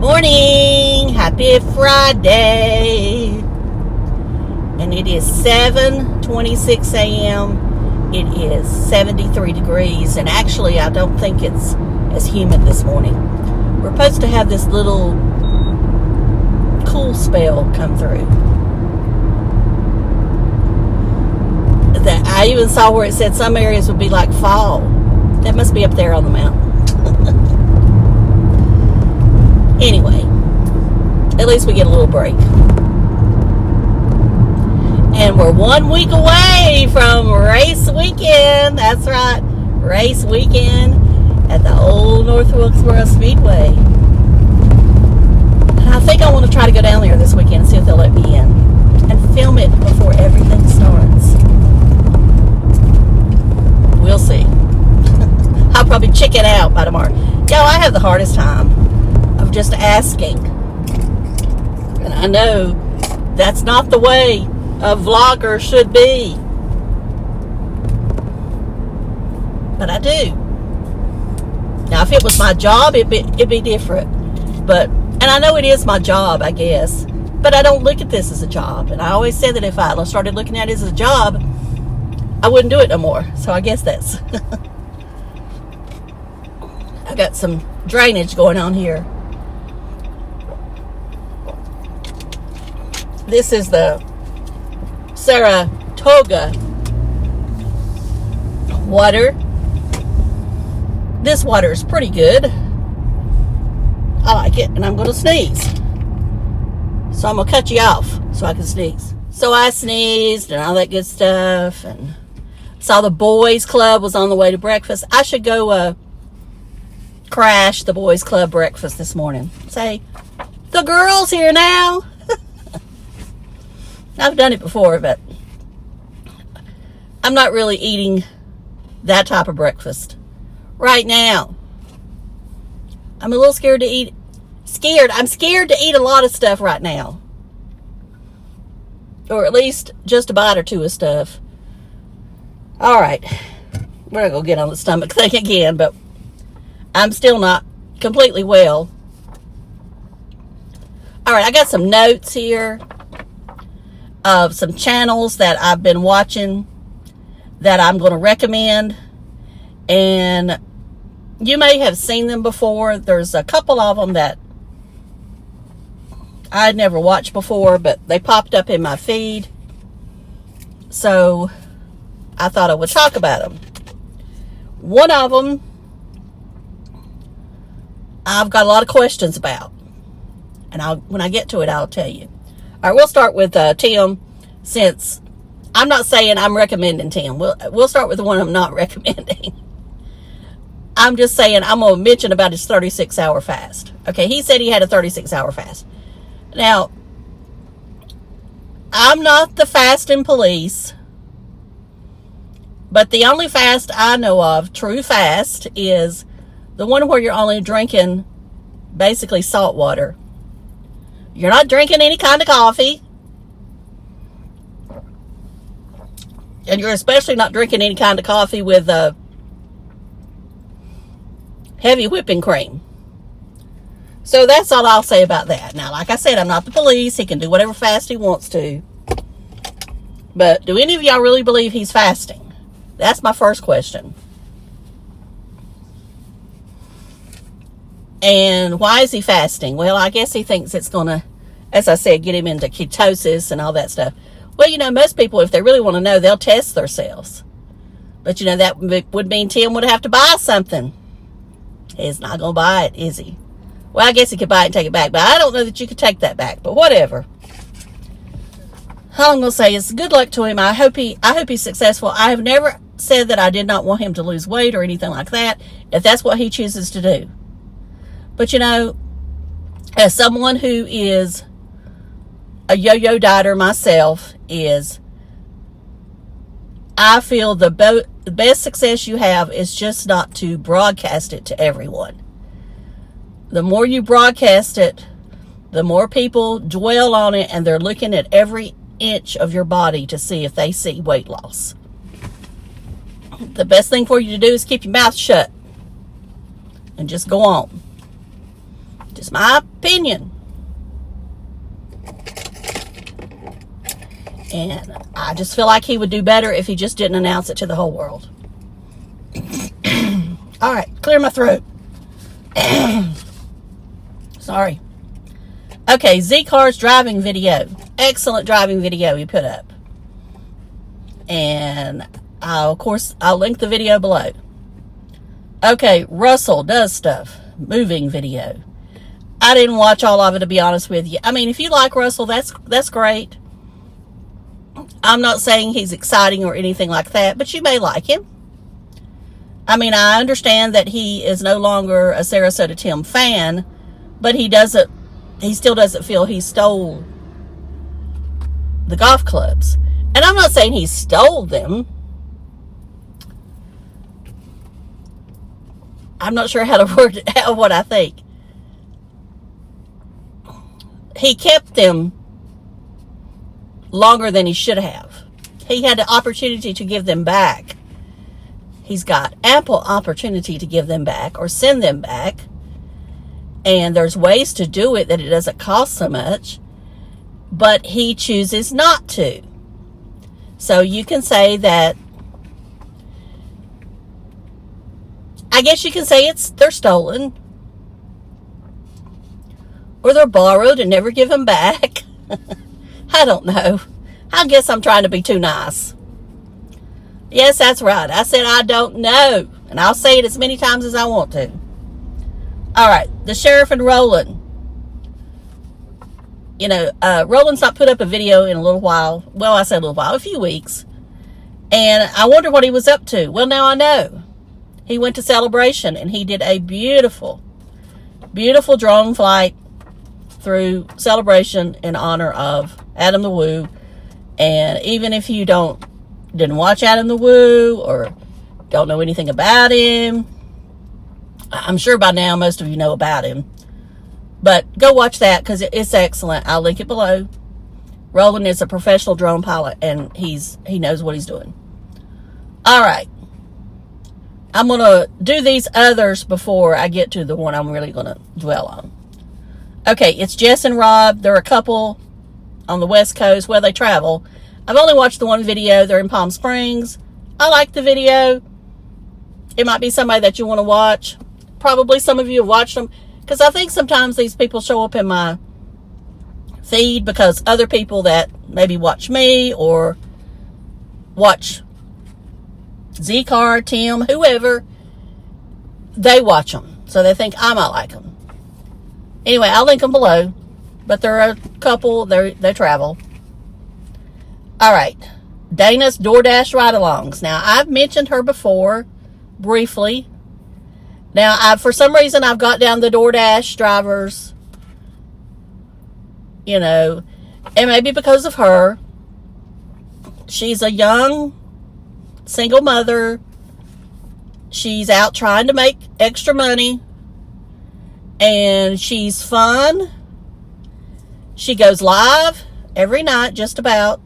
Morning, happy Friday, and it is 7:26 a.m. It is 73 degrees, and actually I don't think it's as humid this morning. We're supposed to have this little cool spell come through. That I even saw where it said some areas would be like fall. That must be up there on the mountain. Anyway, at least we get a little break. And we're 1 week away from race weekend. That's right, race weekend at the old North Wilkesboro Speedway. And I think I want to try to go down there this weekend and see if they'll let me in and film it before everything starts. We'll see. I'll probably chicken out by tomorrow. Yo, I have the hardest time of just asking. And I know that's not the way a vlogger should be. But I do. Now, if it was my job, it'd be different. But, and I know it is my job, I guess. But I don't look at this as a job. And I always said that if I started looking at it as a job, I wouldn't do it no more. So I guess that's... I got some drainage going on here. This is the Sarasota water. This water is pretty good. I like it, and I'm going to sneeze. So I'm going to cut you off so I can sneeze. So I sneezed and all that good stuff, and saw the boys club was on the way to breakfast. I should go crash the boys club breakfast this morning. Say, the girls here now. I've done it before, but I'm not really eating that type of breakfast right now. I'm a little scared to eat. I'm scared to eat a lot of stuff right now. Or at least just a bite or two of stuff. All right. We're not going to get on the stomach thing again, but I'm still not completely well. All right, I got some notes here of some channels that I've been watching that I'm going to recommend. And you may have seen them before. There's a couple of them that I'd never watched before, but they popped up in my feed. So I thought I would talk about them. One of them I've got a lot of questions about. And when I get to it, I'll tell you. All right, we'll start with Tim, since I'm not saying I'm recommending Tim. We'll start with the one I'm not recommending. I'm just saying I'm going to mention about his 36-hour fast. Okay, he said he had a 36-hour fast. Now, I'm not the fasting police, but the only fast I know of, true fast, is the one where you're only drinking basically salt water. You're not drinking any kind of coffee. And you're especially not drinking any kind of coffee with heavy whipping cream. So that's all I'll say about that. Now, like I said, I'm not the police. He can do whatever fast he wants to. But do any of y'all really believe he's fasting? That's my first question. And why is he fasting? Well, I guess he thinks it's going to, as I said, get him into ketosis and all that stuff. Well, you know, most people, if they really want to know, they'll test themselves. But, you know, that would mean Tim would have to buy something. He's not going to buy it, is he? Well, I guess he could buy it and take it back. But I don't know that you could take that back. But whatever. All I'm going to say is good luck to him. I hope he's successful. I have never said that I did not want him to lose weight or anything like that, if that's what he chooses to do. But, you know, as someone who is a yo-yo dieter myself, I feel the best success you have is just not to broadcast it to everyone. The more you broadcast it, the more people dwell on it, and they're looking at every inch of your body to see if they see weight loss. The best thing for you to do is keep your mouth shut and just go on. Just my opinion. And I just feel like he would do better if he just didn't announce it to the whole world. All right, clear my throat. Sorry. Okay, Z-Car's driving video. Excellent driving video he put up. And of course, I'll link the video below. Okay, Russell Does Stuff. Moving video. I didn't watch all of it, to be honest with you. I mean, if you like Russell, that's great. I'm not saying he's exciting or anything like that, but you may like him. I mean, I understand that he is no longer a Sarasota Tim fan, but he still doesn't feel he stole the golf clubs. And I'm not saying he stole them. I'm not sure how to word out what I think. He kept them longer than he should have. He had the opportunity to give them back. He's got ample opportunity to give them back or send them back. And there's ways to do it that it doesn't cost so much. But he chooses not to. So you can say that, I guess you can say they're stolen. Or they're borrowed and never given back. I don't know. I guess I'm trying to be too nice. Yes, that's right. I said I don't know. And I'll say it as many times as I want to. All right. The Sheriff and Roland. You know, Roland's not put up a video in a little while. Well, I said a little while. A few weeks. And I wonder what he was up to. Well, now I know. He went to Celebration. And he did a beautiful, beautiful drone flight through Celebration in honor of Adam the Woo. And even if you didn't watch Adam the Woo or don't know anything about him, I'm sure by now most of you know about him. But go watch that because it's excellent. I'll link it below. Roland is a professional drone pilot and he knows what he's doing. All right. I'm going to do these others before I get to the one I'm really going to dwell on. Okay, it's Jess and Rob. They're a couple on the West Coast where they travel. I've only watched the one video. They're in Palm Springs. I like the video. It might be somebody that you want to watch. Probably some of you have watched them. Because I think sometimes these people show up in my feed because other people that maybe watch me or watch Z-Car, Tim, whoever, they watch them. So they think I might like them. Anyway, I'll link them below. But they're a couple. They travel. All right. Dana's DoorDash ride-alongs. Now, I've mentioned her before, briefly. Now, for some reason, I've got down the DoorDash drivers, you know, and maybe because of her. She's a young, single mother. She's out trying to make extra money. And she's fun. She goes live every night, just about,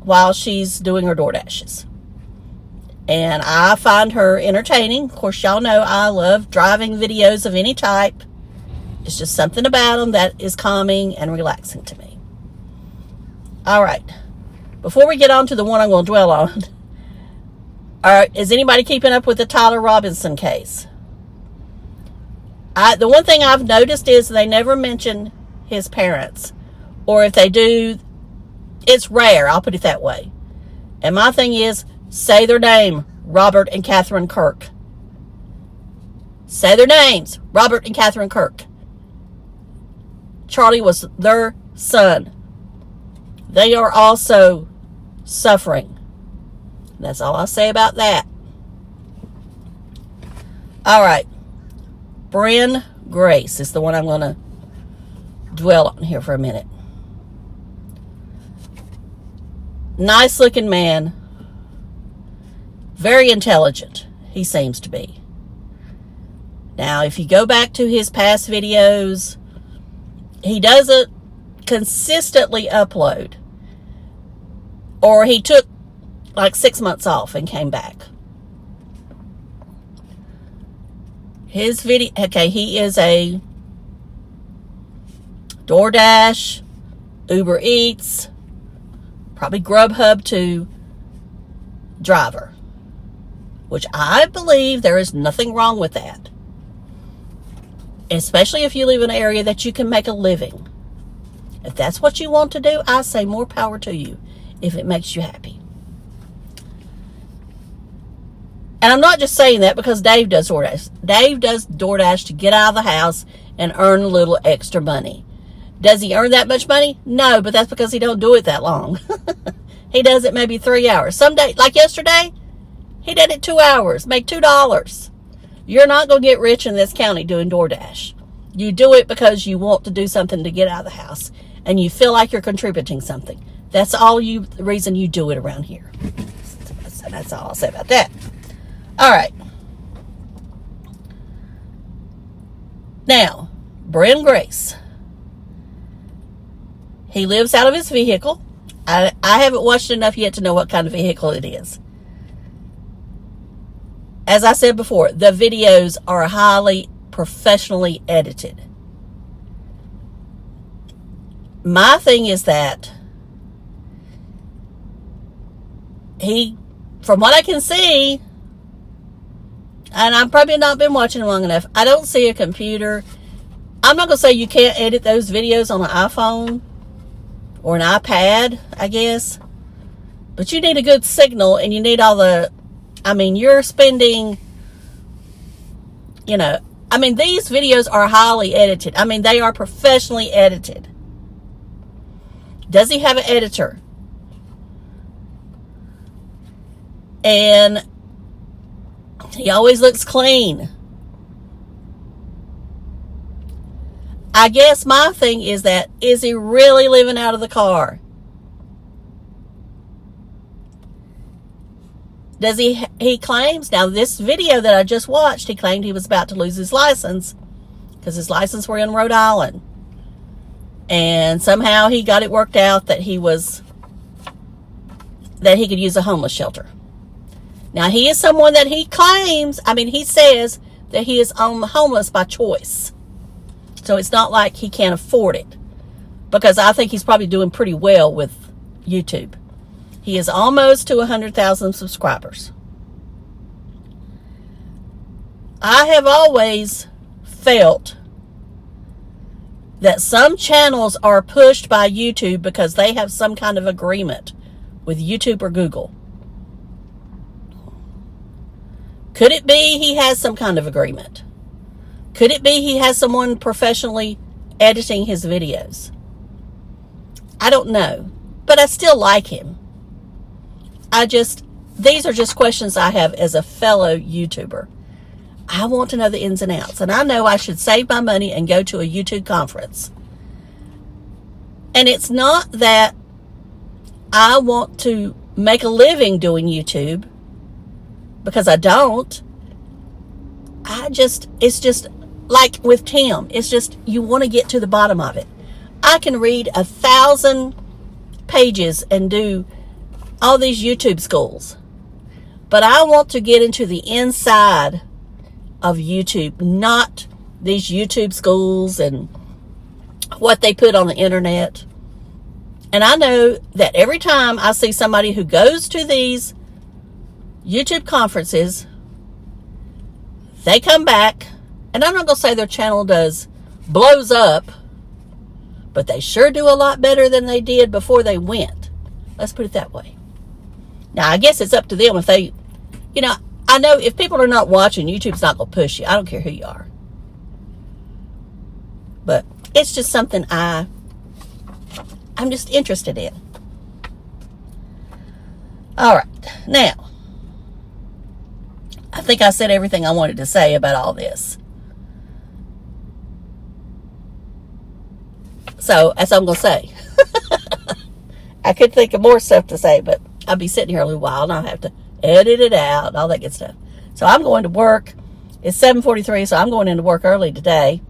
while she's doing her DoorDashes. And I find her entertaining. Of course, y'all know I love driving videos of any type. It's just something about them that is calming and relaxing to me. All right. Before we get on to the one I'm going to dwell on. All right. Is anybody keeping up with the Tyler Robinson case? The one thing I've noticed is they never mention his parents. Or if they do, it's rare. I'll put it that way. And my thing is, say their name, Robert and Catherine Kirk. Say their names, Robert and Catherine Kirk. Charlie was their son. They are also suffering. That's all I'll say about that. All right. Bren Grace is the one I'm going to dwell on here for a minute. Nice looking man. Very intelligent, he seems to be. Now, if you go back to his past videos, he doesn't consistently upload. Or he took like 6 months off and came back. His video, okay, he is a DoorDash, Uber Eats, probably Grubhub to driver, which I believe there is nothing wrong with that. Especially if you live in an area that you can make a living. If that's what you want to do, I say more power to you if it makes you happy. And I'm not just saying that because Dave does DoorDash. Dave does DoorDash to get out of the house and earn a little extra money. Does he earn that much money? No, but that's because he don't do it that long. He does it maybe 3 hours. Some day, like yesterday, he did it 2 hours, made $2. You're not going to get rich in this county doing DoorDash. You do it because you want to do something to get out of the house, and you feel like you're contributing something. That's the reason you do it around here. So that's all I'll say about that. All right. Now, Bren Grace. He lives out of his vehicle. I haven't watched enough yet to know what kind of vehicle it is. As I said before, the videos are highly professionally edited. My thing is that from what I can see, and I've probably not been watching long enough, I don't see a computer. I'm not going to say you can't edit those videos on an iPhone or an iPad, I guess. But you need a good signal, and you need all the... you're spending... these videos are highly edited. They are professionally edited. Does he have an editor? And he always looks clean. I guess my thing is that, is he really living out of the car? Does he claims, now this video that I just watched, he claimed he was about to lose his license because his license were in Rhode Island. And somehow he got it worked out that he could use a homeless shelter. Now he is someone that he claims, he says that he is homeless by choice. So it's not like he can't afford it, because I think he's probably doing pretty well with YouTube. He is almost to 100,000 subscribers. I have always felt that some channels are pushed by YouTube because they have some kind of agreement with YouTube or Google. Could it be he has some kind of agreement? Could it be he has someone professionally editing his videos? I don't know, but I still like him. These are just questions I have as a fellow YouTuber. I want to know the ins and outs, and I know I should save my money and go to a YouTube conference. And it's not that I want to make a living doing YouTube, because I don't. It's just like with Tim, it's just you want to get to the bottom of it. I can read 1,000 pages and do all these YouTube schools, but I want to get into the inside of YouTube, not these YouTube schools and what they put on the internet. And I know that every time I see somebody who goes to these YouTube conferences, they come back, and I'm not going to say their channel blows up, but they sure do a lot better than they did before they went. Let's put it that way. Now, I guess it's up to them if they, I know if people are not watching, YouTube's not going to push you. I don't care who you are. But it's just something I'm just interested in. All right. Now, I think I said everything I wanted to say about all this. So, that's all I'm going to say. I could think of more stuff to say, but I'll be sitting here a little while, and I'll have to edit it out and all that good stuff. So, I'm going to work. It's 7:43, so I'm going into work early today.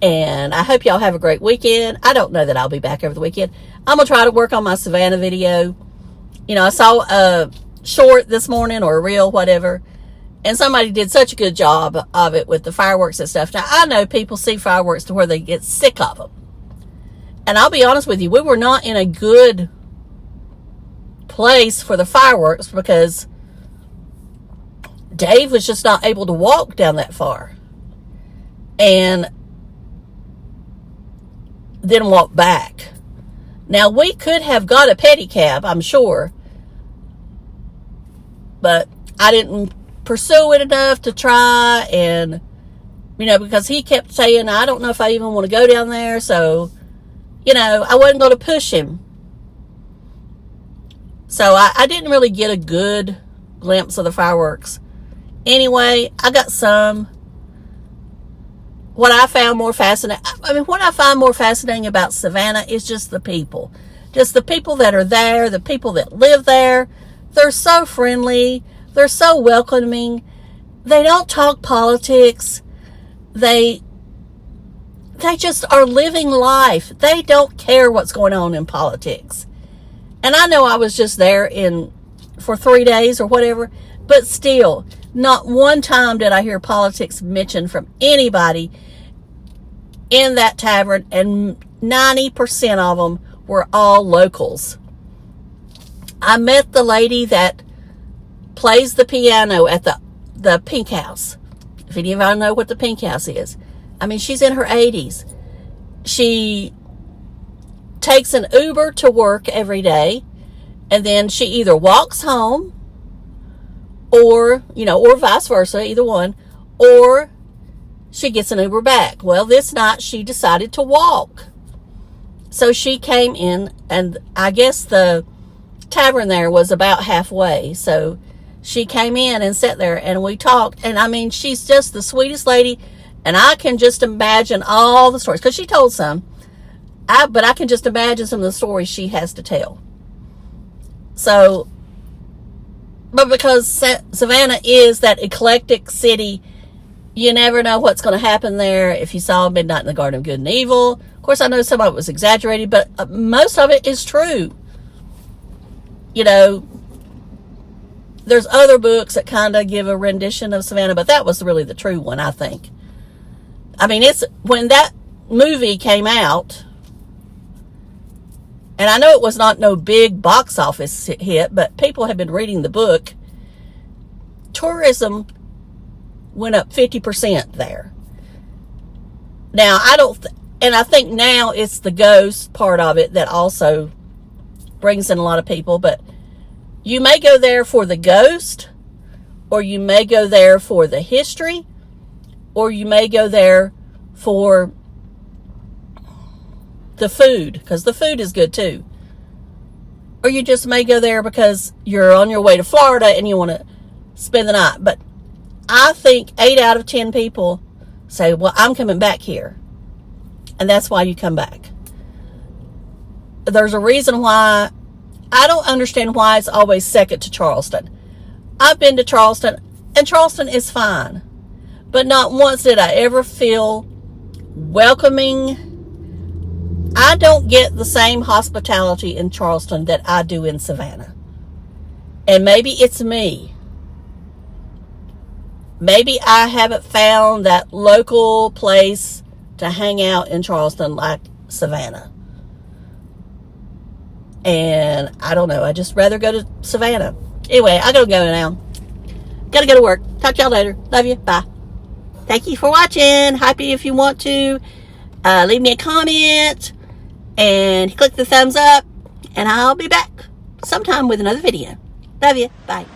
And I hope y'all have a great weekend. I don't know that I'll be back over the weekend. I'm going to try to work on my Savannah video. I saw a short this morning, or a reel, whatever. And somebody did such a good job of it with the fireworks and stuff. Now, I know people see fireworks to where they get sick of them. And I'll be honest with you, we were not in a good place for the fireworks because Dave was just not able to walk down that far and then walk back. Now, we could have got a pedicab, I'm sure, but I didn't pursue it enough to try, and, you know, because he kept saying, I don't know if I even want to go down there, so, you know, I wasn't going to push him. So I didn't really get a good glimpse of the fireworks. Anyway, I got some. What I found more fascinating, what I find more fascinating about Savannah is just the people. Just the people that are there, the people that live there. They're so friendly. They're so welcoming. They don't talk politics. They just are living life. They don't care what's going on in politics. And I know I was just there for 3 days or whatever, but still, not one time did I hear politics mentioned from anybody in that tavern, and 90% of them were all locals. I met the lady that plays the piano at the Pink House. If any of y'all know what the Pink House is. I mean, she's in her 80s. She takes an Uber to work every day, and then she either walks home or, or vice versa, either one, or she gets an Uber back. Well, this night she decided to walk. So she came in, and I guess the tavern there was about halfway. So she came in and sat there, and we talked. And I mean, she's just the sweetest lady. And I can just imagine all the stories, because she told some. But I can just imagine some of the stories she has to tell. So, but because Savannah is that eclectic city, you never know what's going to happen there. If you saw Midnight in the Garden of Good and Evil, of course, I know some of it was exaggerated, but most of it is true. There's other books that kind of give a rendition of Savannah, but that was really the true one, I think. I mean, when that movie came out, and I know it was not no big box office hit, but people have been reading the book. Tourism went up 50% there. Now, I think now it's the ghost part of it that also brings in a lot of people, but you may go there for the ghost, or you may go there for the history, or you may go there for the food, because the food is good too. Or you just may go there because you're on your way to Florida and you want to spend the night. But I think 8 out of 10 people say, well, I'm coming back here. And that's why you come back. There's a reason why. I don't understand why it's always second to Charleston. I've been to Charleston, and Charleston is fine. But not once did I ever feel welcoming. I don't get the same hospitality in Charleston that I do in Savannah. And maybe it's me. Maybe I haven't found that local place to hang out in Charleston like Savannah. And I don't know. I just rather go to Savannah. Anyway, I gotta go now. Gotta go to work. Talk to y'all later. Love you. Bye. Thank you for watching. Happy if you want to. Leave me a comment. And click the thumbs up. And I'll be back sometime with another video. Love you. Bye.